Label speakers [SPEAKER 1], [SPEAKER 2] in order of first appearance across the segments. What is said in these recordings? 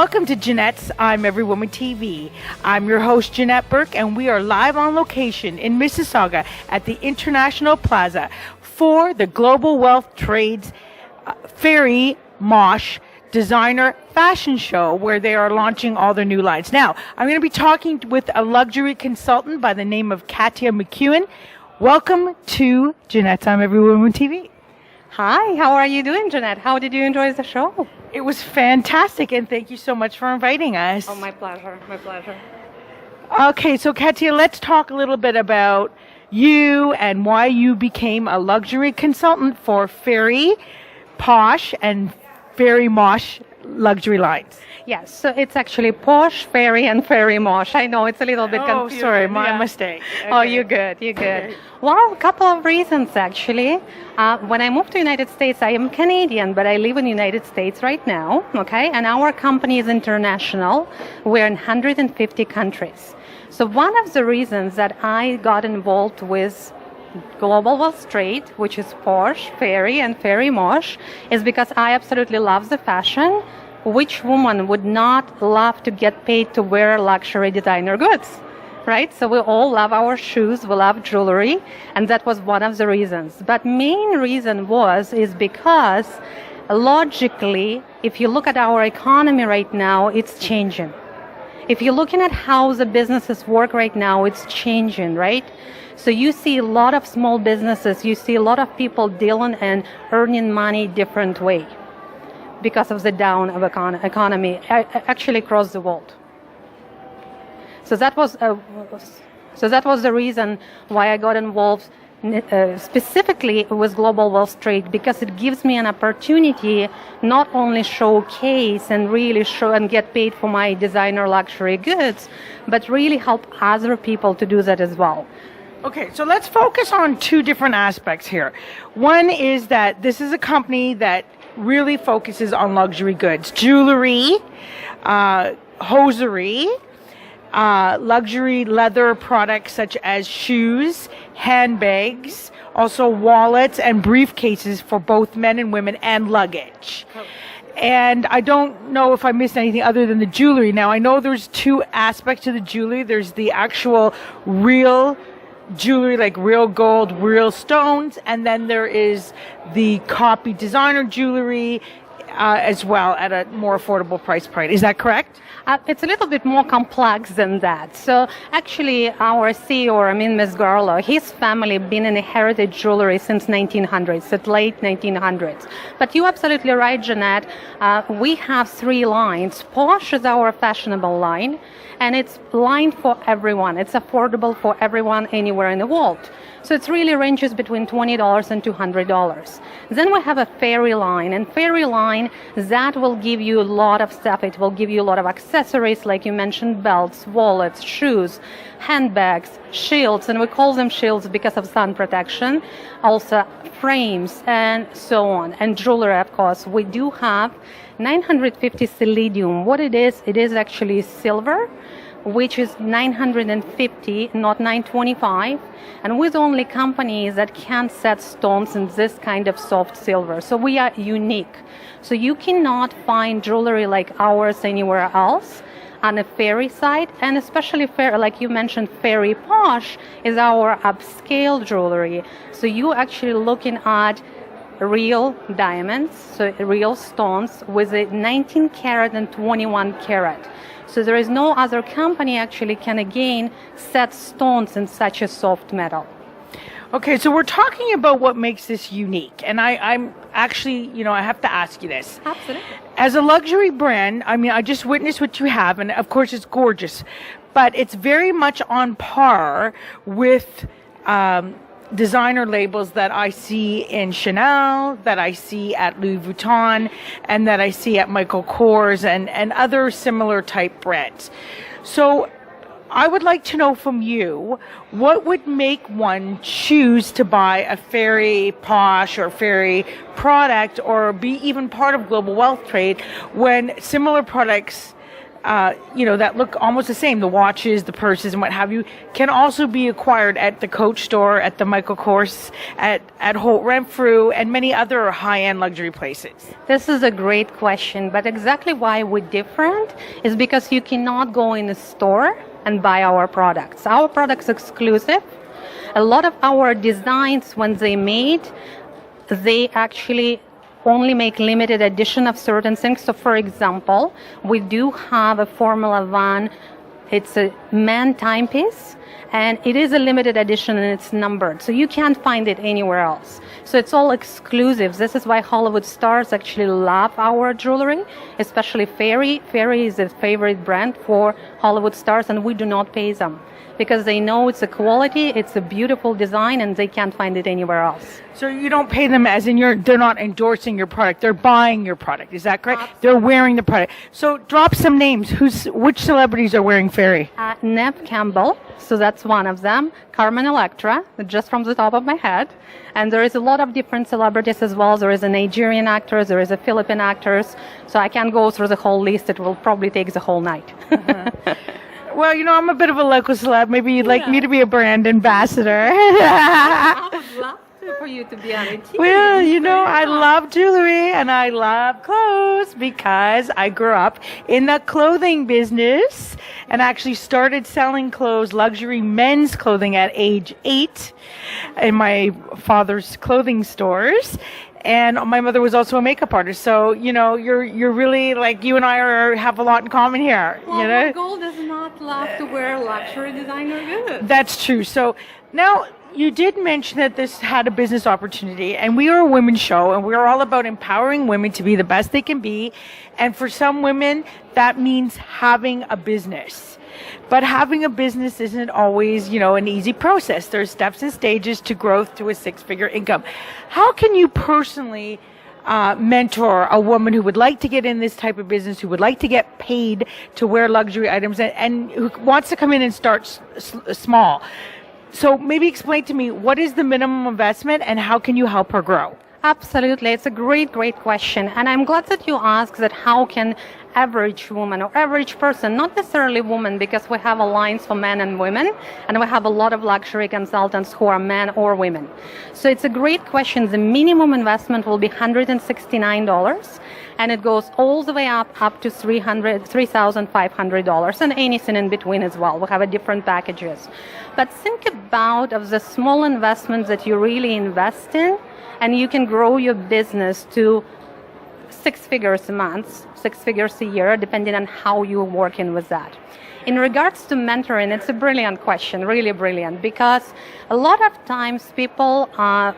[SPEAKER 1] welcome to Jeanette's I'm Every Woman TV. I'm your host, Jeanette Burke, and we are live on location in Mississauga at the International Plaza for the Global Wealth Trades Fairy Mosh Designer Fashion Show, where they are launching all their new lines. Now, I'm going to be talking with a luxury consultant by the name of Katia McEwen. Welcome to Jeanette's I'm Every Woman TV.
[SPEAKER 2] Hi, how are you doing, Jeanette? How did you enjoy the show?
[SPEAKER 1] It was fantastic, and thank you so much for inviting us.
[SPEAKER 2] Oh, my pleasure, my pleasure.
[SPEAKER 1] Okay, so Katia, let's talk a little bit about you and why you became a luxury consultant for Fairy Posh and Fairy Mosh luxury lines.
[SPEAKER 2] Yes, so it's actually Posh, Fairy, and Fairy Mosh. I know it's a little bit confusing.
[SPEAKER 1] Oh, sorry, my mistake. Okay.
[SPEAKER 2] Oh, you're good, you're good. Okay. Well, a couple of reasons, actually. When I moved to the United States, I am Canadian, but I live in the United States right now, okay? And our company is international. We're in 150 countries. So one of the reasons that I got involved with Global Wealth Trade, which is Posh, Fairy, and Fairy Mosh, is because I absolutely love the fashion. Which woman would not love to get paid to wear luxury designer goods, right? So we all love our shoes, we love jewelry, and that was one of the reasons. But main reason is because logically, if you look at our economy right now, it's changing. If you're looking at how the businesses work right now, it's changing, right? So you see a lot of small businesses, you see a lot of people dealing and earning money different way because of the down of economy actually across the world. So that was the reason why I got involved specifically with Global Wealth Trade, because it gives me an opportunity not only showcase and really show and get paid for my designer luxury goods, but really help other people to do that as well.
[SPEAKER 1] Okay, so let's focus on two different aspects here. One is that this is a company that really focuses on luxury goods, jewelry, hosiery, luxury leather products such as shoes, handbags, also wallets and briefcases for both men and women, and luggage. And I don't know if I missed anything other than the jewelry. Now, I know there's two aspects to the jewelry. There's the actual real jewelry, like real gold, real stones, and then there is the copy designer jewelry as well at a more affordable price point. Is that correct?
[SPEAKER 2] It's a little bit more complex than that. So actually our CEO, Ms. Garlow, his family been in heritage jewelry since 1900s, at late 1900s. But you're absolutely right, Jeanette. We have three lines. Posh is our fashionable line, and it's lined for everyone. It's affordable for everyone anywhere in the world. So it really ranges between $20 and $200. Then we have a Fairy line, and Fairy line, that will give you a lot of stuff. It will give you a lot of accessories, like you mentioned, belts, wallets, shoes, handbags, shields, and we call them shields because of sun protection, also frames, and so on. And jewelry, of course. We do have 950 Cellidium. What it is actually silver, which is 950, not 925, and we're the only companies that can set stones in this kind of soft silver. So we are unique. So you cannot find jewelry like ours anywhere else on the Fairy side, and especially like you mentioned, Fairy Posh is our upscale jewelry. So you're actually looking at real diamonds, so real stones with a 19 karat and 21 karat. So there is no other company actually can again set stones in such a soft metal.
[SPEAKER 1] Okay, so we're talking about what makes this unique. And I'm actually, I have to ask you this.
[SPEAKER 2] Absolutely.
[SPEAKER 1] As a luxury brand, I just witnessed what you have, and of course it's gorgeous. But it's very much on par with designer labels that I see in Chanel, that I see at Louis Vuitton, and that I see at Michael Kors and other similar type brands. So I would like to know from you, what would make one choose to buy a Fairy Posh or Fairy product or be even part of Global Wealth Trade when similar products that look almost the same, the watches, the purses, and what have you, can also be acquired at the Coach store, at the Michael Kors, at Holt Renfrew, and many other high-end luxury places.
[SPEAKER 2] This is a great question, but exactly why we're different is because you cannot go in a store and buy our products. Our products exclusive. A lot of our designs, when they made, they actually only make limited edition of certain things. So for example, we do have a Formula One, it's a man timepiece, and it is a limited edition and it's numbered. So you can't find it anywhere else. So it's all exclusive. This is why Hollywood stars actually love our jewelry, especially Fairy. Fairy is a favorite brand for Hollywood stars, and we do not pay them because they know it's a quality, it's a beautiful design, and they can't find it anywhere else.
[SPEAKER 1] So you don't pay them as in they're not endorsing your product, they're buying your product. Is that correct? Absolutely. They're wearing the product. So drop some names. Which celebrities are wearing Fairy?
[SPEAKER 2] Neve Campbell, so that's one of them. Carmen Electra, just from the top of my head. And there is a lot of different celebrities as well. There is a Nigerian actor, there is a Philippine actors. So I can't go through the whole list. It will probably take the whole night.
[SPEAKER 1] Well, I'm a bit of a local celeb. Maybe you'd like me to be a brand ambassador.
[SPEAKER 2] I would love for you to be on a team.
[SPEAKER 1] Well, I love jewelry and I love clothes because I grew up in the clothing business and actually started selling clothes, luxury men's clothing at age 8 in my father's clothing stores. And my mother was also a makeup artist. So, you're really like, you and I have a lot in common here.
[SPEAKER 2] Well, gold does not love to wear luxury designer goods.
[SPEAKER 1] That's true. So now you did mention that this had a business opportunity, and we are a women's show, and we're all about empowering women to be the best they can be. And for some women, that means having a business. But having a business isn't always, an easy process. There's steps and stages to growth to a 6-figure income. How can you personally mentor a woman who would like to get in this type of business, who would like to get paid to wear luxury items, and who wants to come in and start small? So maybe explain to me, what is the minimum investment and how can you help her grow?
[SPEAKER 2] Absolutely. It's a great question. And I'm glad that you asked that how can average woman or average person, not necessarily woman, because we have alliance for men and women, and we have a lot of luxury consultants who are men or women. So it's a great question. The minimum investment will be $169, and it goes all the way up to $3,500, and anything in between as well. We have a different packages. But think about of the small investments that you really invest in, and you can grow your business to 6 figures a month, 6 figures a year, depending on how you're working with that. In regards to mentoring, it's a brilliant question, really brilliant, because a lot of times people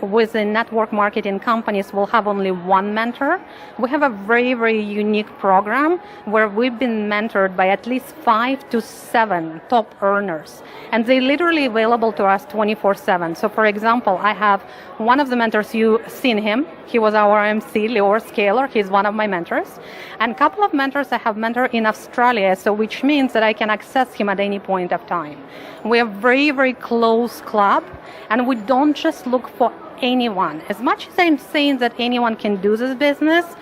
[SPEAKER 2] within network marketing companies will have only one mentor. We have a very unique program where we've been mentored by at least 5 to 7 top earners, and they're literally available to us 24/7. So for example, I have one of the mentors, you've seen him. He was our MC, Lior Scaler. He's one of my mentors. And a couple of mentors I have mentored in Australia, so which means that I can access him at any point of time. We are very close club, and we don't just look for anyone. As much as I'm saying that anyone can do this business,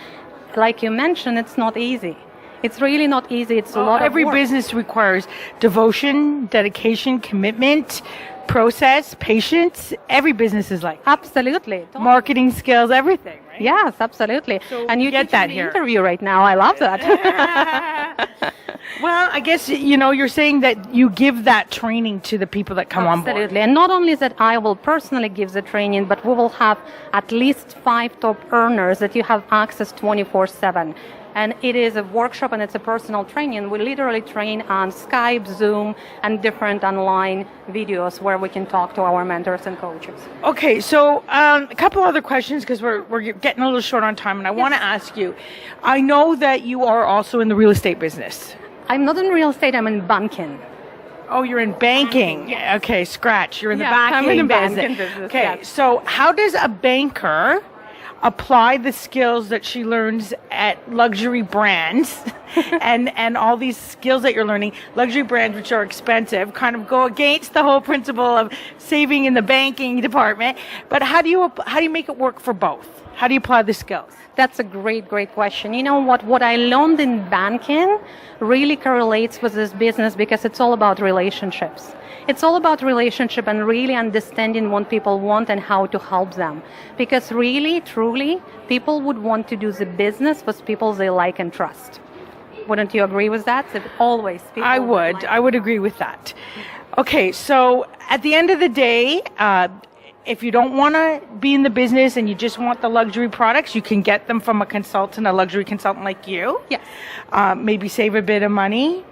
[SPEAKER 2] like you mentioned, it's not easy. It's really not easy. It's a lot of work.
[SPEAKER 1] Every business requires devotion, dedication, commitment, process, patience. Every business is like
[SPEAKER 2] absolutely
[SPEAKER 1] marketing skills, everything, right?
[SPEAKER 2] Yes, absolutely.
[SPEAKER 1] So
[SPEAKER 2] and you
[SPEAKER 1] get that here.
[SPEAKER 2] Interview right now. I love that.
[SPEAKER 1] Well, I guess you're saying that you give that training to the people that come on board.
[SPEAKER 2] Absolutely. And not only that I will personally give the training, but we will have at least 5 top earners that you have access 24/7. And it is a workshop and it's a personal training. We literally train on Skype, Zoom, and different online videos where we can talk to our mentors and coaches.
[SPEAKER 1] Okay, so a couple other questions because we're getting a little short on time, and I want to ask you. I know that you are also in the real estate business.
[SPEAKER 2] I'm not in real estate, I'm in banking.
[SPEAKER 1] Oh, you're in banking.
[SPEAKER 2] Yes.
[SPEAKER 1] Okay, scratch. You're in the
[SPEAKER 2] I'm
[SPEAKER 1] banking
[SPEAKER 2] in the
[SPEAKER 1] business.
[SPEAKER 2] banking business.
[SPEAKER 1] Okay,
[SPEAKER 2] yes.
[SPEAKER 1] So how does a banker apply the skills that she learns at luxury brands and all these skills that you're learning, luxury brands which are expensive kind of go against the whole principle of saving in the banking department. But how do you make it work for both? How do you apply the skills?
[SPEAKER 2] That's a great question. You know what I learned in banking really correlates with this business because it's all about relationships. It's all about relationship and really understanding what people want and how to help them. Because really, truly, people would want to do the business with people they like and trust. Wouldn't you agree with that? So always.
[SPEAKER 1] I would agree with that. Okay, so at the end of the day, if you don't want to be in the business and you just want the luxury products, you can get them from a luxury consultant like you.
[SPEAKER 2] Yes.
[SPEAKER 1] Maybe save a bit of money.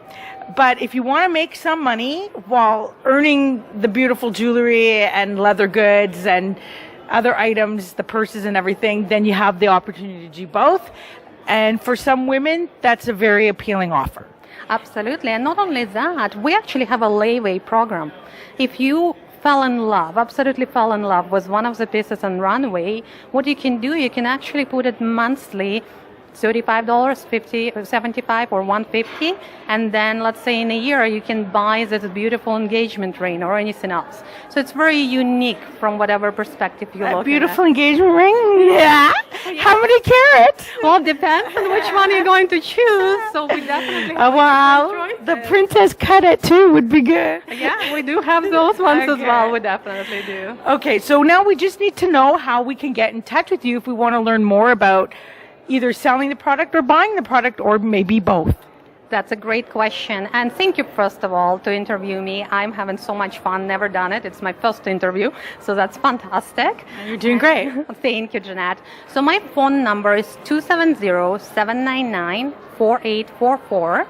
[SPEAKER 1] But if you want to make some money while earning the beautiful jewelry and leather goods and other items, the purses and everything, then you have the opportunity to do both. And for some women, that's a very appealing offer.
[SPEAKER 2] Absolutely. And not only that, we actually have a layaway program. If you absolutely fell in love with one of the pieces on runway, what you can do, you can actually put it monthly, $35, $50, $75, or $150, and then let's say in a year you can buy this beautiful engagement ring or anything else. So it's very unique from whatever perspective you look at.
[SPEAKER 1] Beautiful engagement ring? Yeah. How many carats?
[SPEAKER 2] Well, depends on which one you're going to choose. So we definitely have
[SPEAKER 1] wow. The princess cut it too would be good.
[SPEAKER 2] Yeah, we do have those ones as well. We definitely do.
[SPEAKER 1] Okay, so now we just need to know how we can get in touch with you if we want to learn more about either selling the product or buying the product, or maybe both.
[SPEAKER 2] That's a great question. And thank you, first of all, to interview me. I'm having so much fun. Never done it. It's my first interview. So that's fantastic.
[SPEAKER 1] You're doing great.
[SPEAKER 2] Thank you, Jeanette. So my phone number is 270-799-4844.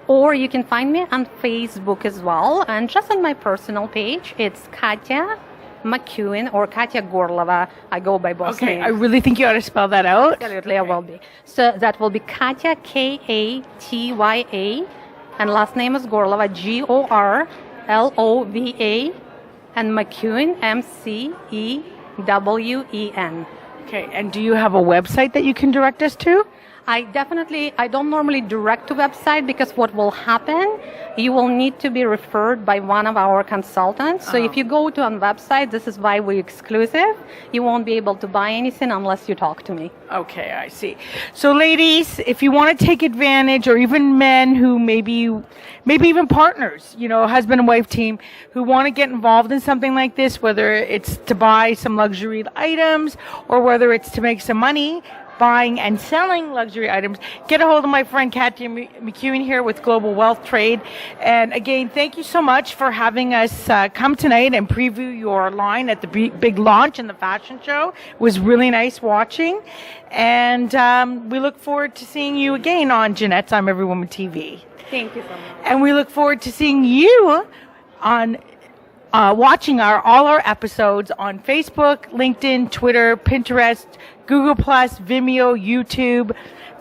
[SPEAKER 2] Or you can find me on Facebook as well. And just on my personal page, it's Katya McEwen or Katya Gorlova. I go by both names.
[SPEAKER 1] I really think you ought to spell that out.
[SPEAKER 2] Absolutely, I will be. So that will be Katya, Katya, and last name is Gorlova, Gorlova, and McEwen, Mcewen.
[SPEAKER 1] Okay, and do you have a website that you can direct us to?
[SPEAKER 2] I don't normally direct to website because what will happen, you will need to be referred by one of our consultants. So if you go to a website, this is why we're exclusive. You won't be able to buy anything unless you talk to me.
[SPEAKER 1] Okay, I see. So ladies, if you want to take advantage, or even men who maybe even partners, husband and wife team who want to get involved in something like this, whether it's to buy some luxury items or whether it's to make some money, buying and selling luxury items, get a hold of my friend Katya McEwen here with Global Wealth Trade. And again, thank you so much for having us come tonight and preview your line at the big launch in the fashion show. It was really nice watching. And we look forward to seeing you again on Jeanette's I'm Every Woman TV.
[SPEAKER 2] Thank you so much.
[SPEAKER 1] And we look forward to seeing you on watching all our episodes on Facebook, LinkedIn, Twitter, Pinterest, Google+, Vimeo, YouTube,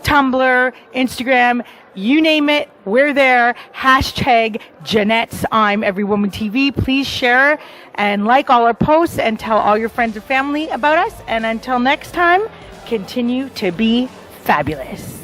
[SPEAKER 1] Tumblr, Instagram, you name it, we're there. # Jeanette's I'm Every Woman TV. Please share and like all our posts and tell all your friends and family about us. And until next time, continue to be fabulous.